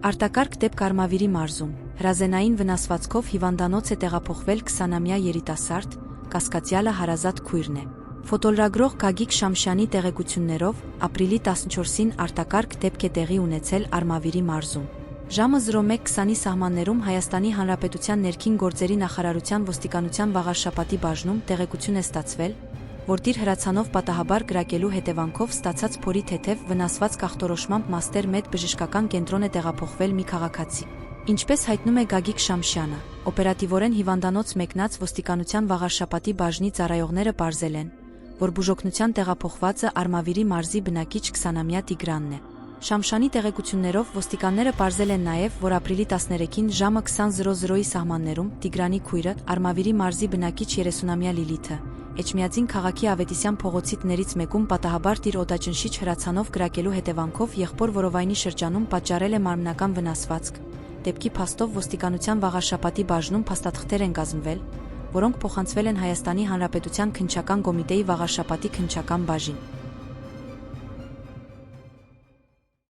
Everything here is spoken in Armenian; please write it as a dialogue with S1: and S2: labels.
S1: Արտակարգ դեպք Արմավիրի մարզում, հրազենային վնասվածքով հիվանդանոց է տեղափոխվել 20-ամյա երիտասարդ, կասկածյալը հարազատ քույրն է։ Ֆոտոլրագրող Գագիկ Շամշյանի տեղեկություններով, ապրիլի 14-ին արտակարգ դեպք է տեղի ունեցել Արմավիրի մարզում։ Ժամը 01:20-ի սահմաններում Հայաստանի Հանրապետության ներքին գործերի նախարարության ոստիկանության վաղարշապատի բաժնում տեղեկություն է ստացվել, որ դիր հրացանով պատահաբար կրակելու հետևանքով ստացած փորի թեթև վնասված ախտորոշմամբ մաստեր մեծ բժշկական կենտրոն է տեղափոխվել մի քաղաքացի։ Ինչպես հայտնում է Գագիկ Շամշյանը, օպերատիվորեն հիվանդանոց մեկնած ոստիկանության վաղարշապատի բաժնի ծառայողները պարզել են, որ բուժօգնության տեղափոխվածը Արմավիրի մարզի բնակիչ 20-ամյա Տիգրանն է։ Շամշյանի տեղեկություններով ոստիկանները պարզել են նաև, որ ապրիլի 13-ին ժամը 20:00-ի սահմաններում Տիգրանի քույրը, Արմավիրի մարզի բնակիչ 30-ամյա Լիլիթը, Էջմիածին քաղաքի Ավետիսյան փողոցի տներից մեկում պատահաբար տիր օդաճնշիչ հրացանով կրակելու հետևանքով եղբոր որովայնի շրջանում պատճառել է մարմնական վնասվածք։ Դեպքի փաստով ոստիկանության վաղարշապատի բաժնում փաստաթղթեր են կազմվել, որոնք փոխանցվել են Հայաստանի Հանրապետության քննչական կոմիտեի վաղարշապատի քննչական բաժին։